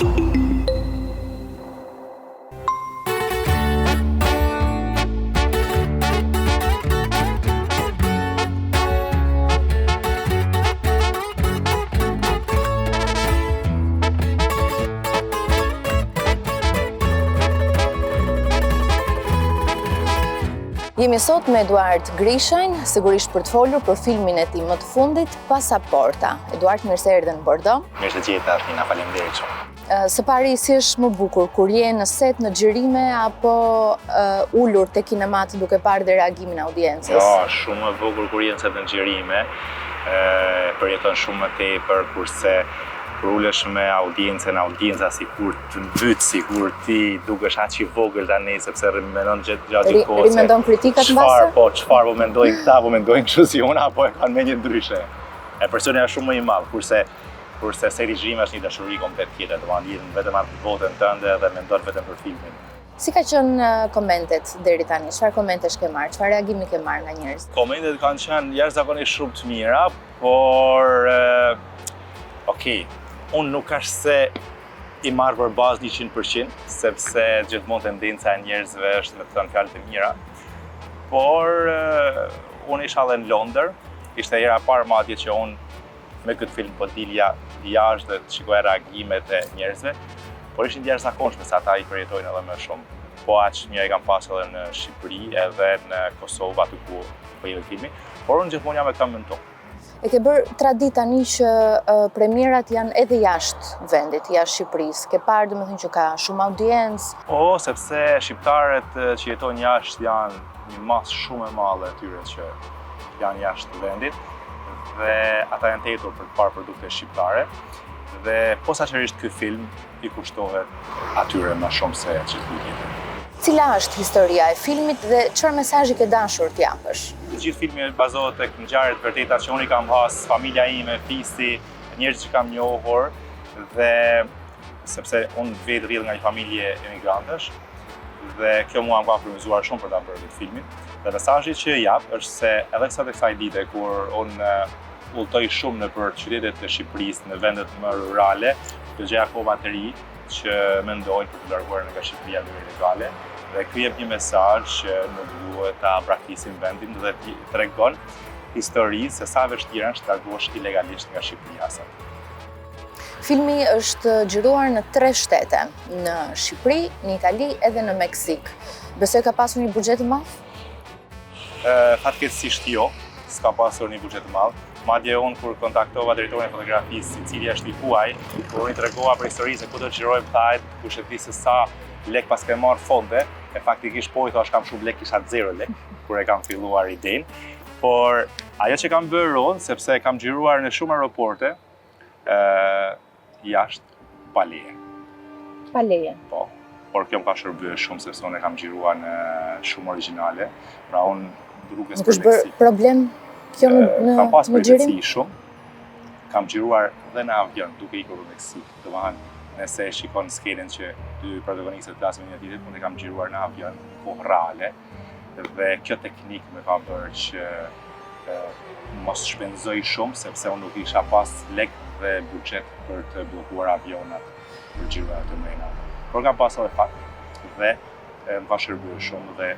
Jemi sot me Eduard Grishajn, sigurisht për të folur për filmin e tij më të fundit, Pasaporta. Eduard, mirë se erdhe në Bordeaux. Mirë se gjeta, Tina, faleminderit shumë. Së pari, si është më bukur, kur je në set, në xhirime, apo ulur te kinemat duke parë dhe reagimin e audiencës? Jo, shumë më bukur kur je në set në xhirime, përjeton shumë më tepër kurse kur ulesh me audienca sikur të mbyt, sikur ti dukesh aq i vogël tani sepse mendon gjatë kohës. Rimendon kritikat mbase? Çfarë po mendojnë këta, po mendojnë kështu si unë apo e kanë mendje ndryshe. E personi është shumë më i madh, kurse seri xhirime është një dashuri komplet tjetër, domethënë vetëm atë votën tënde dhe mendon vetëm për filmin. Si ka qenë komentet deri tani? Çfarë komentesh ke marrë? Çfarë reagimi ke marrë nga njerëzit? Komentet kanë qenë jashtëzakonisht shumë të mira, por unë nuk është se i marrë për bazë 100%, sepse gjithmonë tendenca e njerëzve është me të thënë fjalë të mira. Por unë isha edhe në Londër, ishte hera e parë madje që unë me këtë film po dilja jashtë dhe të shikoja reagimet e njerëzve, por ishin të jashtëzakonshme se ata i përjetojnë edhe më shumë. Po aq një e kam pasur edhe në Shqipëri edhe në Kosovë aty ku po jemi filmi, por unë gjithmonë jam me këtë mendim. E ke bërë tradit tani që premierat janë edhe jashtë vendit, jashtë Shqipërisë. Ke parë domethënë që ka shumë audiencë? Po, sepse shqiptarët që jetojnë jashtë janë një masë shumë e madhe atyre që janë jashtë vendit dhe ata janë të etur për të parë produkte shqiptare dhe posaçërisht ky film i kushtohet atyre më shumë se çdo tjetër. Cila është historia e filmit dhe çfarë mesazhi ke dashur t'ia japësh? Gjithë filmi bazohet tek ngjarje të vërteta që unë i kam pas, familja ime, fisi, njerëz që kam njohur dhe sepse unë vetë rrill nga një familje emigrantësh dhe kjo mua më ka frymëzuar shumë për ta bërë këtë filmin. Dhe mesazhi që jap është se edhe sa të kësaj dite kur unë udhtoj shumë nëpër qytetet e Shqipërisë, në vendet më rurale, do gjej akoma të ri që mendojnë për të larguar nga Shqipëria në mënyrë ilegale. Dhe ky jep një mesazh që nuk duhet ta braktisim vendin dhe tregon historinë se sa vështirë është të largohesh ilegalisht nga Shqipëria sot. Filmi është xhiruar në 3 shtete, në Shqipëri, në Itali edhe në Meksik. Besoj ka pasur një buxhet të madh? Fatkeqësisht jo, s'ka pasur një buxhet të madh. Madje unë kur kontaktova drejtorin e fotografisë, i cili është i huaj, kur unë i tregova për historisë se ku do të xhirojmë thajt, kush e di se sa lek pas ke marrë fonde, e faktikisht po i thash kam shumë lek, kisha 0 lek, kur e kam filluar idenë. Por ajo që kam bërë unë, sepse kam xhiruar në shumë aeroporte, jashtë pa leje. Pa leje? Po, por kjo më ka shërbyer shumë sepse unë e kam xhiruar në shumë origjinale, pra unë rrugës për Meksik. Nuk është problem kjo në kam pas xhirim? përgjithësi shumë, kam xhiruar dhe në avion duke ikur në Meksik. Domethënë, nëse shikon skenën që dy protagonistët flasin një tjetër, unë kam xhiruar në avion kohë reale dhe kjo teknikë më ka bërë që mos shpenzoj shumë sepse unë nuk isha pas lek dhe buxhet për të bllokuar avionat për xhiruar të mëna. Por kam pasur edhe fat dhe më ka shërbyer shumë dhe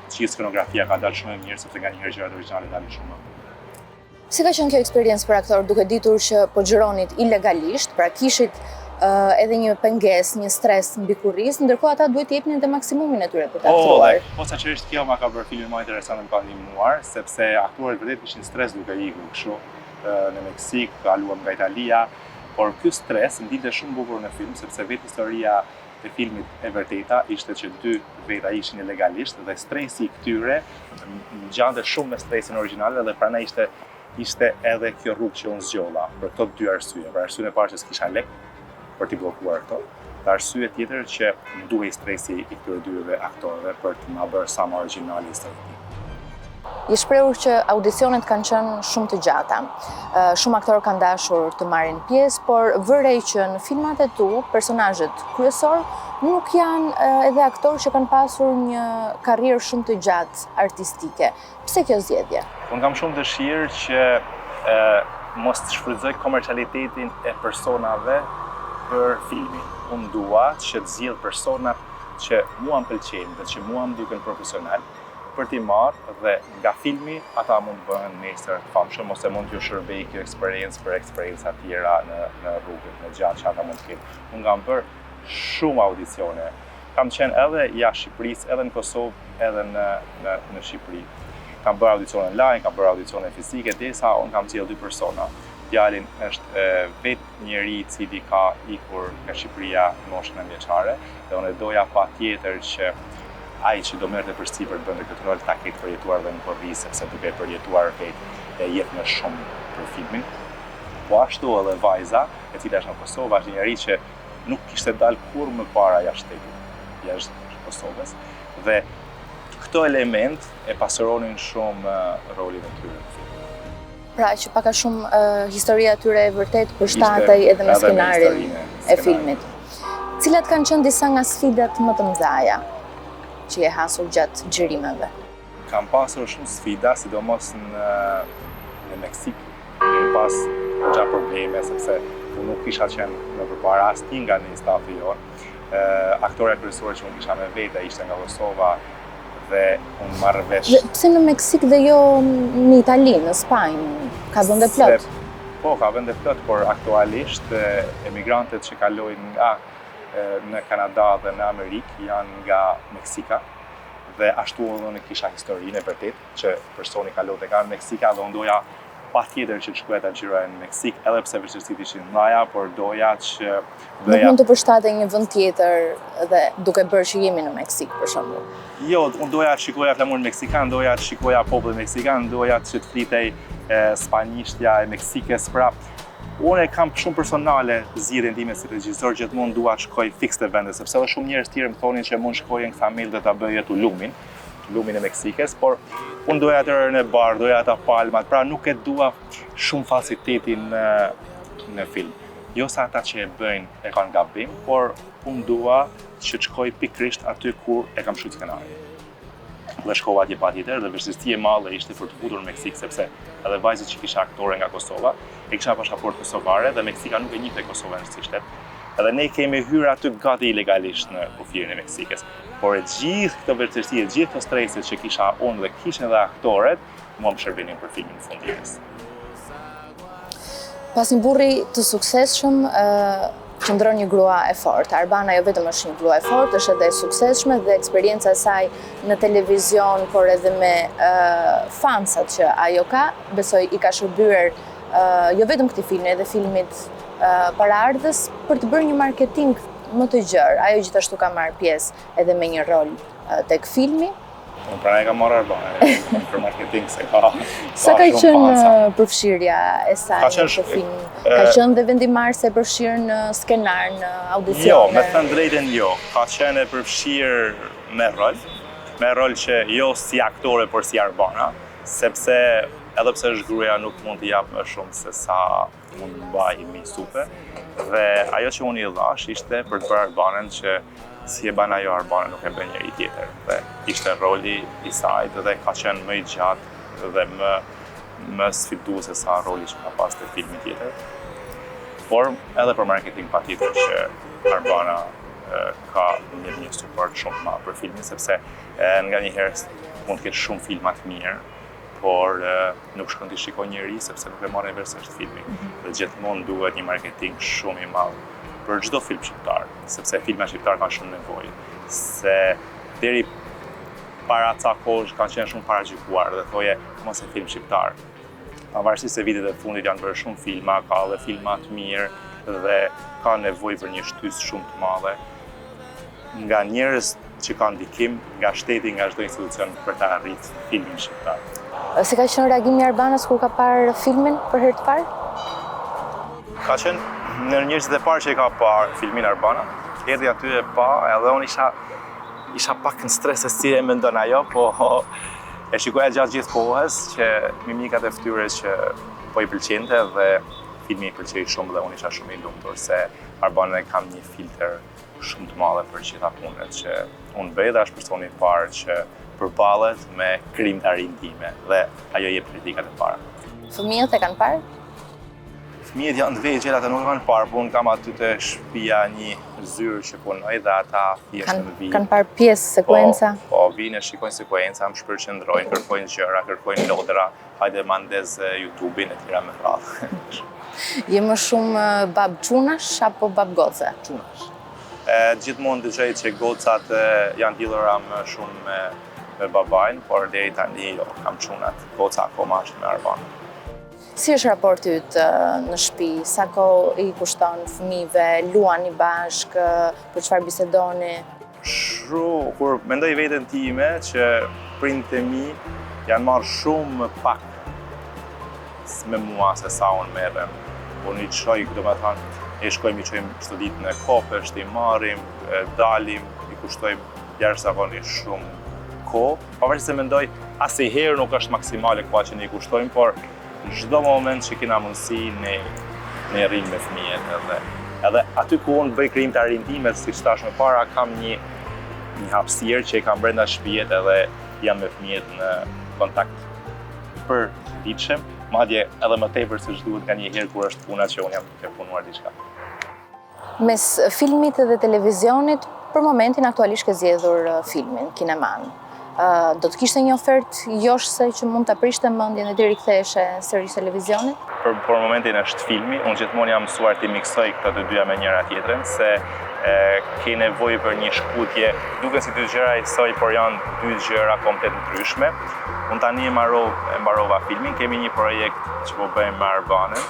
gjithë skenografia ka dalë shumë e mirë sepse nganjëherë gjërat origjinale dalin shumë më mirë. Si ka qenë kjo eksperiencë për aktor duke ditur që po xhironit ilegalisht, pra kishit edhe një pengesë, një stres mbi kurrizë, ndërkohë ata duhet të jepnin të maksimumin e tyre për ta aktruar. Posaçërisht kjo ma ka bërë filmin më interesant dhe më ka ndihmuar, sepse aktorët vërtet kishin stres duke ikur kështu në Meksik, kaluam nga Italia, por ky stres ndinte shumë bukur në film sepse vetë historia e filmit e vërteta ishte që 2 veta ishin ilegalisht dhe stresi i këtyre ngjante shumë me stresin origjinal dhe prandaj ishte edhe kjo rrugë që unë zgjolla për këto 2 arsye. Për arsyeën e parë që s'kisha lek për t'i bllokuar këto. Dhe arsye tjetër që më duhej stresi i këtyre 2 aktorëve për të ma bërë sa më origjinal historinë. Je shprehur që audicionet kanë qenë shumë të gjata. Shumë aktorë kanë dashur të marrin pjesë, por vërej që në filmat e tu, personazhet kryesor nuk janë edhe aktorë që kanë pasur një karrierë shumë të gjatë artistike. Pse kjo zgjedhje? Unë kam shumë dëshirë që mos të shfrytëzoj komercialitetin e personave për filmin. Unë dua që të zgjidh personat që mua më pëlqejnë dhe që mua më duken profesional për t'i marrë dhe nga filmi ata mund të bëhen nesër të famshëm ose mund t'ju shërbej kjo eksperiencë për eksperjenca tjera në rrugën, në gjatë që ata mund të kenë. Unë kam bërë shumë audicione. Kam qenë edhe jashtë Shqipërisë, edhe në Kosovë, edhe në Shqipëri. Kam bërë audicione online, kam bërë audicione fizike, derisa unë kam zgjedhur 2 persona. Djalin është vetë njeri i cili ka ikur nga Shqipëria në moshën e vjeçare dhe unë doja patjetër që ai që do merrte përsipër të bënte këtë rol ta ketë përjetuar dhe në Korri, sepse duke përjetuar vetë e jep më shumë për filmin. Po ashtu edhe vajza, e cila është në Kosovë, është një njeri që nuk kishte dalë kurrë më para jashtë shtetit, jashtë Kosovës. Dhe këto element e pasuronin shumë rolin e tyre në film. Pra që paka shumë historia atyre e vërtet përshtatej edhe me skenarin e filmit. Cilat kanë qenë disa nga sfidat më të mëdha që je hasur gjatë xhirimeve? Kam pasur shumë sfida, sidomos në Meksik. Kam pas gjatë probleme, sepse unë nuk kisha qenë në përpara asnjë nga një stafi jonë. Aktorja kryesore që unë kisha me vete ishte nga Kosova dhe unë marrë vesh. Pse në Meksik dhe jo në Itali, në Spanjë? Ka vende plot? Po, ka vende plot, por aktualisht emigrantët që kalojnë nga në Kanada dhe në Amerikë janë nga Meksika dhe ashtu edhe unë kisha historinë e vërtet që personi kalonte nga Meksika dhe unë doja patjetër që të shkoja ta xhiroja në Meksik, edhe pse vështirësitë ishin mëdha, por doja që Nuk mund të përshtatej një vend tjetër dhe duke bërë që jemi në Meksik për shembull. Jo, unë doja të shikoja flamurin meksikan, doja të shikoja popullin meksikan, doja që të flitej spanjishtja e Meksikës, pra unë e kam shumë personale zgjidhjen time si regjisor, gjithmonë dua të shkoj fiks te vende, sepse edhe shumë njerëz tjerë më thonin që mund shkojnë këta mil dhe ta bëje lumin e Meksikës, por unë doja të rënë në bar, doja ata palmat, pra nuk e dua shumë facilitetin në film. Jo sa ata që e bëjnë e kanë gabim, por unë dua që të shkoj pikërisht aty ku e kam shkruar skenarin. Dhe shkova atje patjetër dhe vështirësia e madhe ishte për të futur në Meksik, sepse edhe vajzat që kisha aktore nga Kosova, e kisha pasaportë kosovare dhe Meksika nuk e njihte Kosovën si shtet. Edhe ne kemi hyrë aty gati ilegalisht në kufirin e Meksikës. Por e gjithë këto vështirësi, gjithë këto strese që kisha unë dhe kishin edhe aktorët, mua më shërbenin për filmin në funditës. Pas një burri të suksesshëm, qëndron një grua e fortë. Arbana jo vetëm është një grua e fortë, është edhe e suksesshme dhe eksperjenca e saj në televizion, por edhe me fansat që ajo ka, besoj i ka shërbyer jo vetëm këtij filmi, edhe filmit paraardhës për të bërë një marketing më të gjerë. Ajo gjithashtu ka marrë pjesë edhe me një rol tek filmi. Unë pra e kam marrë Arbana për marketing se ka Sa ka qenë përfshirja e saj në këtë film? Ka qenë dhe vendimarrëse e përfshirë në skenar, në audicione? Jo, me thënë drejtën jo. Ka qenë e përfshirë me rol që jo si aktore, por si Arbana, sepse edhe pse është gruaja nuk mund të jap më shumë se sa mund të mbajë mi supe. Dhe ajo që unë i dhash ishte për të bërë Arbanën që si e ban ajo Arbana nuk e bën njëri tjetër. Dhe ishte roli i saj dhe ka qenë më i gjatë dhe më sfiduese sa roli që ka pas te filmi tjetër. Por edhe për marketing patjetër që Arbana ka një suport shumë të madh për filmin, sepse nganjëherë mund të ketë shumë filma të mirë, por nuk shkon t'i shikoj njëri sepse nuk e marrin versisht filmin. Dhe gjithmonë duhet një marketing shumë i madh për çdo film shqiptar, sepse filma shqiptar kanë shumë nevojë. Se deri para ca kohësh kanë qenë shumë paragjykuar dhe thoje mos e film shqiptar. Pavarësisht se vitet e fundit janë bërë shumë filma, ka edhe filma të mirë dhe ka nevojë për një shtysë shumë të madhe nga njerëz që kanë ndikim nga shteti, nga çdo institucion për ta arritur filmin shqiptar. Si ka qenë reagimi i Arbanës kur ka parë filmin për herë të parë? Ka qenë në njerëzit e parë që i ka parë filmin Arbana. Erdhi aty e pa, edhe unë isha pak në stres se si e mendon ajo, po e shikoja gjatë gjithë kohës që mimikat e fytyrës që po i pëlqente dhe filmi i pëlqej shumë dhe unë isha shumë i lumtur se Arbana kam një filter shumë të madhe për gjitha punët që unë bëj dhe është personi i parë që përballet me krijimtarinë time dhe ajo jep kritikat e para. Fëmijët e kanë parë? Fëmijët janë të vegjël, ata nuk kanë parë, po unë kam aty te shtëpia një zyrë që punoj dhe ata thjesht më vinë. Kanë parë pjesë, sekuenca? Po, vinë, shikojnë sekuenca, më shpërqendrojnë, kërkojnë gjëra, kërkojnë lodra, hajde ma ndez YouTube-in e tjera me radhë. Je më shumë bab çunash apo bab goce? Çunash. Gjithmonë dëgjoj që gocat janë lidhura më shumë me babajnë, por deri tani jo, kam çunat. Goca akoma është me Arbanën. Si është raporti yt në shtëpi? Sa kohë i kushton fëmijëve? Luani bashkë? Për çfarë bisedoni? Kur mendoj veten time që prindët e mi janë marrë shumë më pak me mua se sa unë merrem. Unë i çoj, domethënë, e shkojmë i çojmë çdo ditë në kopësht, i marrim, dalim, i kushtojmë jashtëzakonisht shumë kohë. Pavarësisht se mendoj asnjëherë nuk është maksimale koha që ne i kushtojmë, por çdo moment që kena mundësi ne rrim me fëmijët edhe aty ku unë bëj krijim të arrindimet, siç thash më para, kam një hapësirë që e kam brenda shtëpijet edhe jam me fëmijët në kontakt për ditëshëm, madje edhe më tepër se ç'duhet nganjëherë kur është puna që unë jam duke punuar diçka. Mes filmit dhe televizionit, për momentin aktualisht ke zgjedhur filmin, kineman. Do të kishte një ofertë joshse që mund ta prishte mendjen e ti riktheheshe sërish televizionit? Për momentin është filmi, unë gjithmonë jam mësuar të miksoj këto të dyja me njëra tjetrën, se ke nevojë për një shkputje, duken si dy gjëra njësoj, por janë dy gjëra komplet ndryshme. Unë tani e mbarova filmin, kemi një projekt që po bëjmë me Arbanën,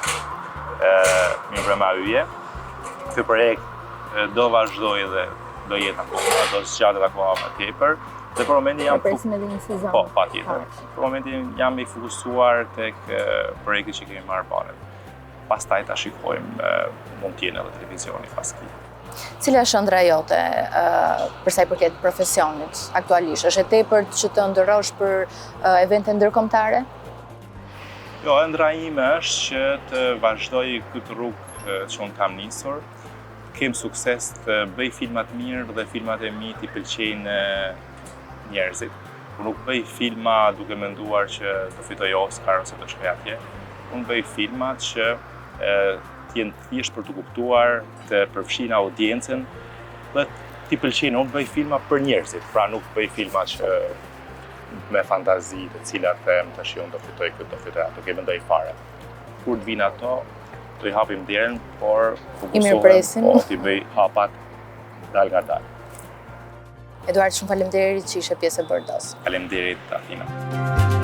Mi Mbrëma Yje. Ky projekt do vazhdojë dhe do jetë akoma, do zgjatet akoma më tepër. Dhe për momentin jam presim edhe një sezon. Po, patjetër. Për momentin jam i fokusuar tek projekti që kemi me Arbanën. Pastaj ta shikojmë mund të jenë edhe televizioni pas këtij. Cila është ëndra jote për sa i përket profesionit aktualisht? Është e tepërt që të ndërrosh për evente ndërkombëtare? Jo, ëndra ime është që të vazhdoj këtë rrugë që unë kam nisur, kem sukses të bëj filmat mirë dhe filmat e mi t'i pëlqejnë njerëzit. Unë nuk bëj filma duke menduar që të fitoj Oscar ose të shkoj atje. Unë bëj filma që t'jenë thjesht për të kuptuar, të përfshin audiencën dhe t'i pëlqejnë. Unë bëj filma për njerëzit, pra nuk bëj filma që me fantazi të cilat them tash unë do fitoj këtë, do fitoj atë, nuk e mendoj fare. Kur të vinë ato, do i hapim derën, por fokusohem, po t'i bëj hapat dal nga dal. Eduard, shumë faleminderit që ishe pjesë e Bërdos. Faleminderit, Athina.